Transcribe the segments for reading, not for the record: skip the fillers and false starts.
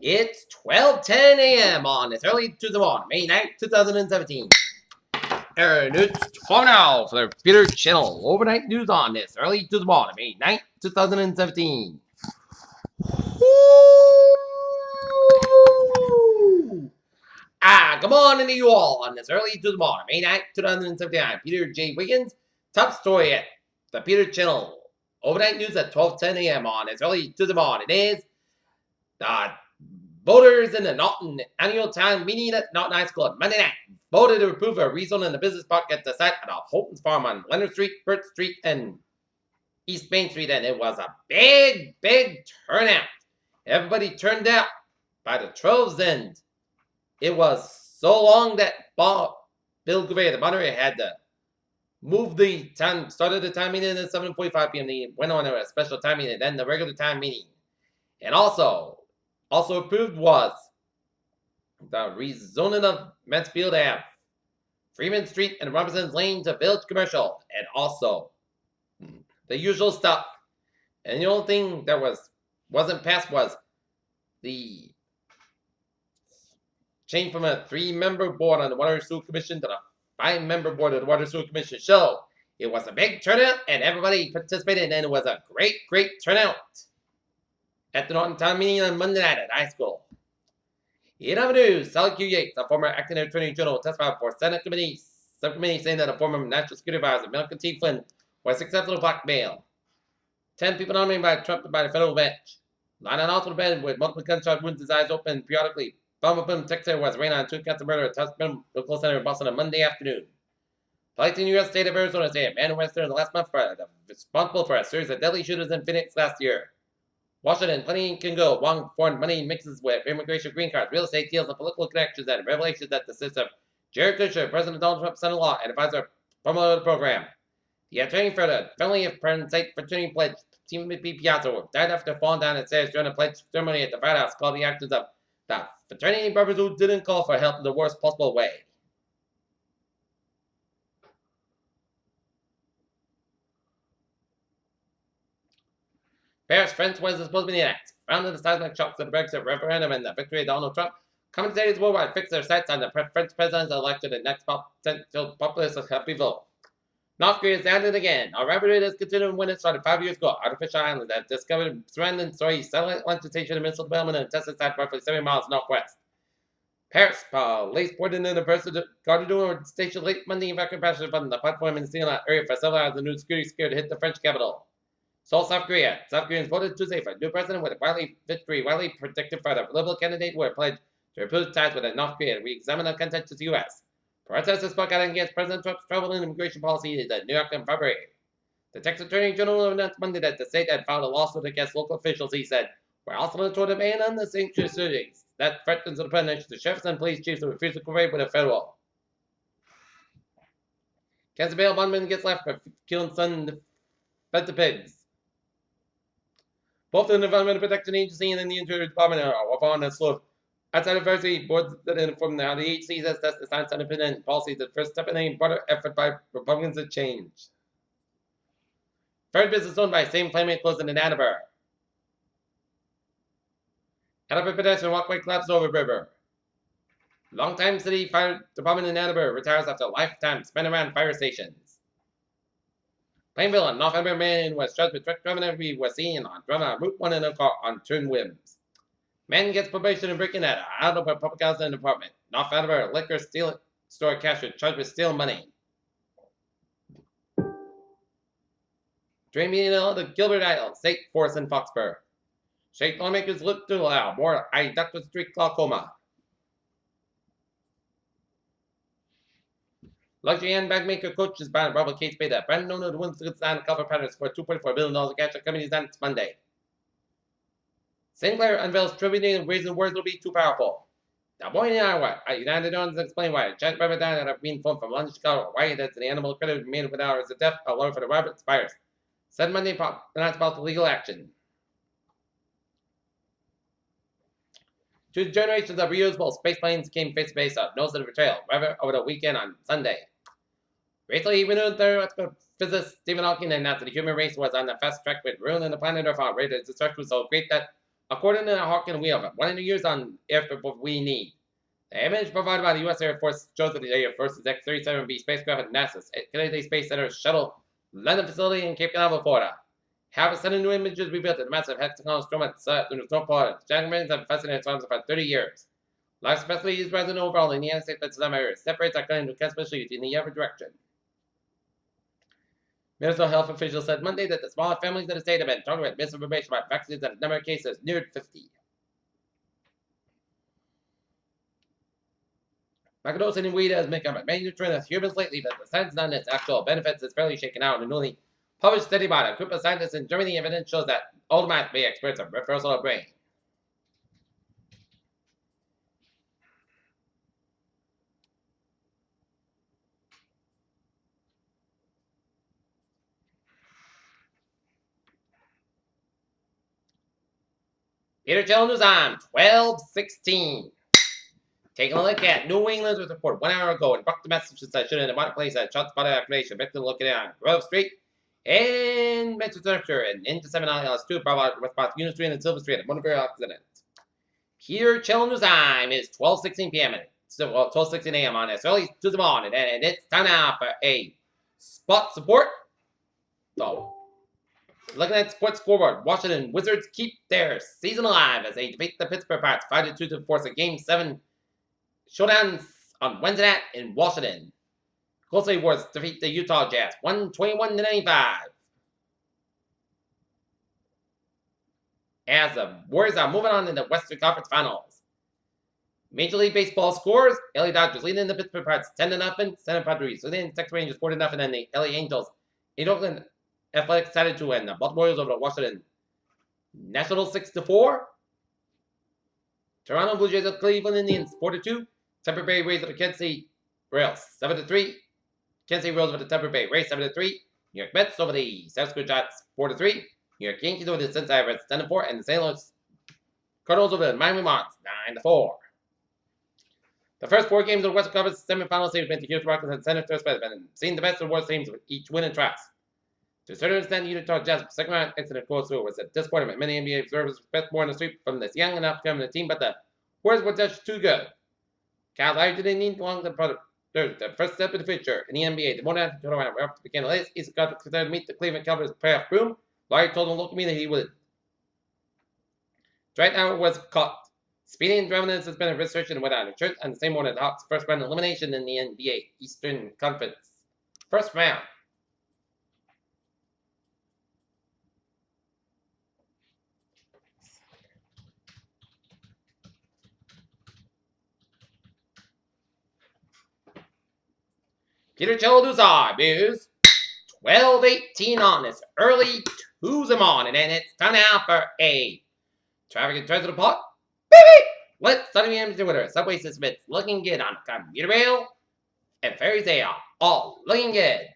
It's 12:10 a.m. on this early Tuesday morning, May 9th, 2017. And it's time now for the Peter Channel overnight news on this early Tuesday morning, May 9th, 2017. Good morning to you all on this early Tuesday morning, May 9th, 2017. I'm Peter J. Wiggins. Top story at the Peter Channel overnight news at 12:10 a.m. on this early Tuesday morning is the voters in the Norton annual town meeting at Norton High School on Monday night voted to approve a rezone in the business park at the site of the Holton's Farm on Leonard Street, Burt Street, and East Main Street, and it was a big turnout. Everybody turned out by the troves, and it was so long that Bill Gouveia, the moderator, had to move the time, started the time meeting at 7:45 p.m. They went on a special time meeting, then the regular time meeting. And also approved was the rezoning of Mansfield Ave, Freeman Street, and Robinson's Lane to Village Commercial, and also the usual stuff. And the only thing that wasn't passed was the change from a 3-member board on the Water and Sewer Commission to the 5-member board of the Water and Sewer Commission. So it was a big turnout, and everybody participated, and it was a great turnout at the Norton Town meeting on Monday night at high school. In other news, Sally Q. Yates, a former acting attorney general, testified before Senate subcommittee saying that a former national security advisor, Malcolm T. Flynn, was successful to blackmail 10 people nominated by Trump by the federal bench. Lying on hospital bed with multiple gunshot wounds, his eyes open periodically. Former Plymouth Texas was arraigned on 2 counts of murder at Tustin Local Center in Boston on Monday afternoon. Police in the U.S. state of Arizona say a man arrested in the last month for responsible for a series of deadly shootings in Phoenix last year. Washington, plenty can go. Long foreign money mixes with immigration, green cards, real estate deals, and political connections, and revelations that the sister of Jared Kushner, President Donald Trump's son-in-law, and advisor promoted the program. The attorney for the family of Penn State fraternity pledge, Timothy Piazza, died after falling down the stairs during a pledge ceremony at the White House, called the actors of the fraternity brothers who didn't call for help in the worst possible way. Paris, France was supposed to be the next. Found in the seismic shocks of the Brexit referendum and the victory of Donald Trump, commentators worldwide fixed their sights on the French president elected and next potential populist upheaval. North Korea is at it again. Our rapid is continuing when it started 5 years ago. Artificial islands have discovered surrounding satellite launch station and missile development and tested site roughly 70 miles northwest. Paris police boarded in the person guarded door station late Monday evacuated passengers from the platform in the Sea area for several hours. The new security scare to hit the French capital. Seoul, South Korea. South Koreans voted Tuesday for a new president with a widely predicted for the Liberal candidate who had pledged to improve ties with North Korea and re-examine the contentious U.S. Protesters spoke out against President Trump's travel and immigration policy in New York in February. The Texas Attorney General announced Monday that the state had filed a lawsuit against local officials. He said, "We're also toward a ban on the sanctuaries that threatens to punish the sheriffs and police chiefs who refuse to cooperate with the federal." Kansas bail bondman gets left for killing son fed to pigs. Both the Environmental Protection Agency and the Interior Department are on a slope. Outside of diversity, boards that inform how the agency has tested the science independent policy, the first step in a broader effort by Republicans to change. Third business owned by same family closed in Attleboro. Attleboro pedestrian walkway collapsed over river. Longtime city fire department in Attleboro retires after a lifetime spent around fire stations. Plainville and North Attleboro man was charged with drunk driving. He was seen on driving on Route 1 in a car on turn whims. Man gets probation and breaking at Attleboro public housing department. North Attleboro liquor store cashier charged with stealing money. Train meeting on the Gilbert Island State Forest in Foxborough. State lawmakers look to allow more adductor street glaucoma. Luxury handbag maker Coach is bound Robert Kate Beta. Brandon owner of the Winston design cover patterns for $2.4 billion cash at company's announced Monday. Sinclair unveils Trinity and reason words will be too powerful. The boy in Iowa, United Owners explain why a giant rabbit died after being flown from London to Chicago. Why that's the animal credit made with hours of death, a lawyer for the rabbit spires. Said Monday announced about the legal action. 2 generations of reusable space planes came face to face up nose of the betrayal, rather over the weekend on Sunday. Recently, renewed theoretical physicist Stephen Hawking announced that the human race was on the fast track with ruining the planet Earth. Rated destruction was so great that According to the Hawk and Wheel, 100 years on aircraft we need. The image provided by the U.S. Air Force shows that the Air Force's X-37B spacecraft at NASA's Kennedy Space Center Shuttle London facility in Cape Canaveral, Florida. Have a set of new images revealed that the massive hexagonal storm at the North Pole. Jackmans have fascinated storms for 30 years. Life especially is present overall in the United States, but some areas separates are cutting to especially in the other direction. Minnesota health officials said Monday that the smaller families in the state have been talking about misinformation about vaccines and the number of cases neared 50. Microdosing in weed has become a major trend of humans lately, but the science on its actual benefits is fairly shaken out. A newly published study by a group of scientists in Germany evidence shows that ultimate may experience a reversal of brain. Peter Chell News on 12/16. Taking a look at New England's report 1 hour ago in Buckton, Massachusetts, in the marketplace at shot spotted activation. Victim looking on Grove Street and Manchester and into 7 Isles 2, Bravo, West Bath, Union Street, and Silver Street at Montgomery accident. Here, Children's time is 12:16 p.m. So, 12:16 a.m. on this early Tuesday morning, and it's time now for a spot support. So, looking at sports scoreboard, Washington Wizards keep their season alive as they defeat the Pittsburgh Pirates 5-2 to force a Game 7 showdown on Wednesday night in Washington. Golden State Warriors defeat the Utah Jazz 121-95. As the Warriors are moving on in the Western Conference Finals. Major League Baseball scores: LA Dodgers leading the Pittsburgh Pirates 10-0. San Padres leading the Texas Rangers 4-0, and the LA Angels in Oakland Athletics decided to win the Baltimore Orioles over the Washington Nationals 6-4. Toronto Blue Jays of Cleveland Indians 4-2. Tampa Bay Rays of the Kansas City Royals 7-3. Kansas City Royals over the Tampa Bay Rays 7-3. New York Mets over the San Francisco Giants 4-3. New York Yankees over the Cincinnati Reds 10-4, and the St. Louis Cardinals over the Miami Marlins 9-4. The first 4 games of the Western Conference semifinals have been the Houston Rockets and San Antonio Spurs, and seen the best and worst teams with each win and tracks. To a certain extent, Utah Jazz second round exit of course was a disappointment. Many NBA observers expect more in the sweep from this young and upcoming team, but the Warriors were just too good. Kyle Lowry didn't need long the first step in the future in the NBA. The more than tournament after began the latest East Conference to meet the Cleveland Cavaliers playoff boom. Lowry told him, "Look at me," that he would. Right now it was caught. Speedy and driving has been a research and without insurance, and the same one as Hawks' first round elimination in the NBA Eastern Conference. First round. Peter Childuzar is 12:18 on this early Tuesday morning, and it's time now for a traffic and transit report. Baby! Let's start the Twitter. Subway system, it's looking good on the commuter rail, and ferries, they are all looking good.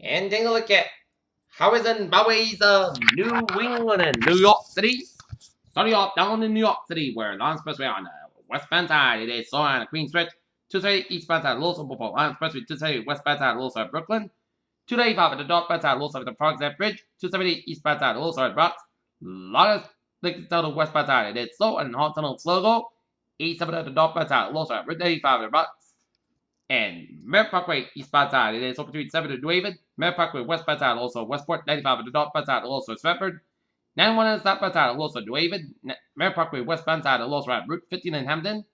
And take a look at how is Zimbabwe's New England and New York City. Starting off down in New York City, where Long Expressway on the westbound side, it is so on the Queen Stretch. 230 eastbound side, also before Long Expressway, 230 westbound side, also at Brooklyn. 285 at the northbound side, also at the Frogs Neck Bridge. 270 eastbound side, also at Bronx. Lot of things down the westbound side, it is slow and Hall Tunnel slow go. 87 at the northbound side, also at Route 85 at the Bronx. And Merritt Parkway eastbound side, it is so between 7 to New Haven. Merritt Parkway westbound side, also Westport. 95 at the northbound side, also Stratford. 91 at the southbound side, also New Haven. Merritt Parkway westbound side, also at Route 15 in Hampton.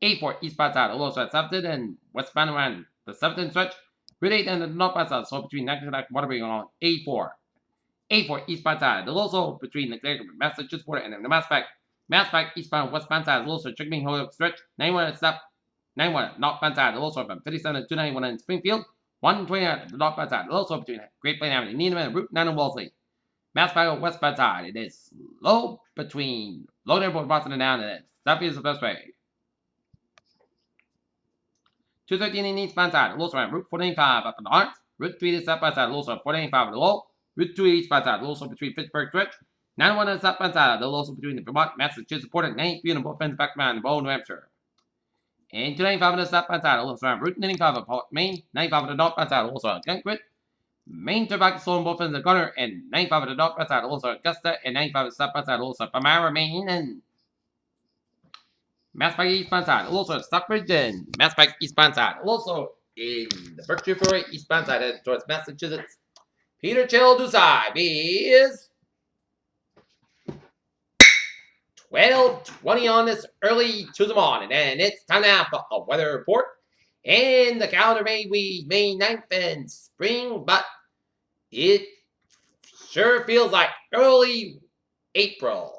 84 eastbound side, also at Southampton and westbound around the Southampton stretch. Route 8 and the northbound side, so between Nacogdoches and Waterbury on 84. 84 eastbound side, also between the Massachusetts border and the Massback eastbound westbound side, also Chickering Holyoke stretch. 91 at South. 91 northbound side, also from 57 to 291 in Springfield. 120 at the northbound side, also between Great Plain Avenue, Needham, and Route 9 in Wellesley. Massback westbound side, it is low between Logan Airport, Boston, and down, and it's Southeast Expressway. 213 in eastbound side, also on Route 485 up in the Arts. Route 3 to southbound side, also on 485 at the low. Route 2 eastbound side, also between Pittsburgh Stretch. 91 on the southbound side. They'll also between the Vermont, Massachusetts border. 93 on both ends back around Bow, New Hampshire. And 295 on the southbound side. Also around Route 95 of Pollock, Maine. 95 on the northbound side. Also on Gunkwood. Main Tobacco Store on both ends of the corner. And 95 on the northbound side. Also Augusta. And 95 on the southbound side. Also Palmyra, Maine. And Mass Pike eastbound side. Also Stockbridge and Mass Pike eastbound side. Also in the Berkshire Freeway eastbound side headed towards Massachusetts. Peter Chill Dusai is 12:20 on this early Tuesday morning, and it's time now for a weather report. And the calendar May 9th and spring, but it sure feels like early April.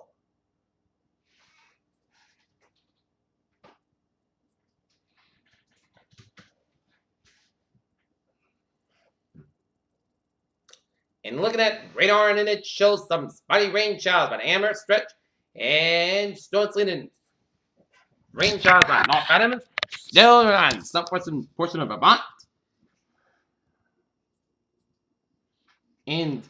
And looking at radar, and it shows some spotty rain showers by the Amherst stretch, and snow and rain showers by North Adams, still on some portion of Vermont. And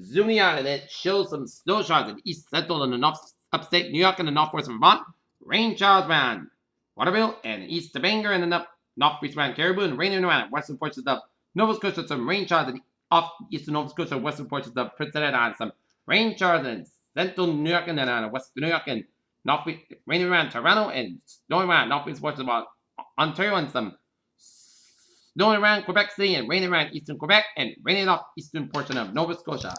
zooming out, and it shows some snow showers in east central and the north upstate New York and the northwest Vermont. Rain showers around Waterville and east of Bangor and the northeast around Caribou, and raining around western portions of Nova Scotia. Some rain showers in off eastern Nova Scotia, western portions of Prince Edward Island. Some rain showers in central New York and then on western New York and northeast, raining around Toronto and snowing around northeast portions of Ontario, and some snowing around Quebec City and raining around eastern Quebec and raining off eastern portion of Nova Scotia.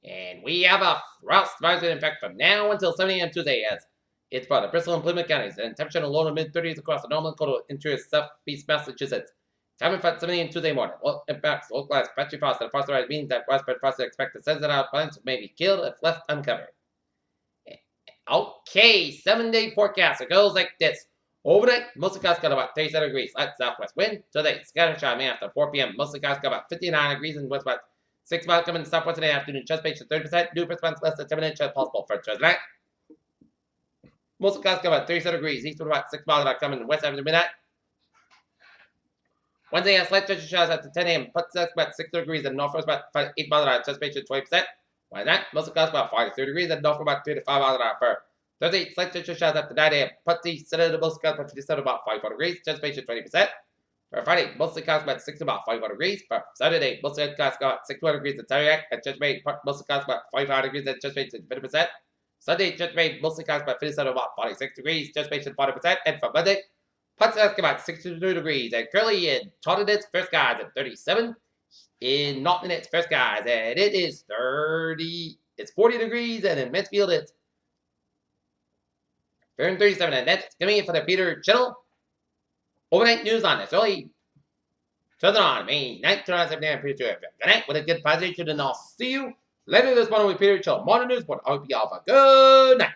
And we have a frost advisory in effect from now until 7 a.m. Tuesday, as it's for the Bristol and Plymouth counties, and temperature in the low to mid-30s across the northern coastal interior southeast Massachusetts. Time in fact 7 a.m. Tuesday morning. Well, impacts localized patchy frost and frost rise means that widespread frost is expected to sensitize out plants may be killed if left uncovered. Okay, 7-day forecast. It goes like this. Overnight, mostly skies got about 37 degrees. Light southwest wind. Today, scattered shower may after 4 p.m. Mostly skies got about 59 degrees and west about 6 miles coming southwest in the afternoon. Chest patient 30%. New response less than 7 inches possible for tonight. Mostly skies got about 37 degrees. East with about 6 miles coming west after midnight. Wednesday, a slight touch of showers after 10 a.m. Put about 6 degrees and northwest about 8 miles an hour. Chest patient 20%. Why not? Mostly skies about 43 degrees and north about 3 to 5 miles an hour for Thursday, slight touch of showers after 9 a.m. Putty, center to mostly skies about 57 about 54 degrees. Chest patient 20%. For Friday, mostly skies about 60 about 54 degrees. For Saturday, mostly skies about 61 degrees at Tarriac and chest patient mostly skies about 45 degrees and chest patient 50%. Sunday, chest patient mostly skies about 57 about 46 degrees. Chest patient 40%. And for Monday, Putty about 62 degrees. And Curly in Taunton, it's first skies at 37. In Norton, it's first skies, and it is 40 degrees, and in Mansfield, it's 37, and that's going to be it for the Peter channel. Overnight news on this early Southern on May 9th, 2017, Peter 2 FM. Good night with a good positive, and I'll see you later this morning with Peter Chill Morning News. But I hope you all have a good night.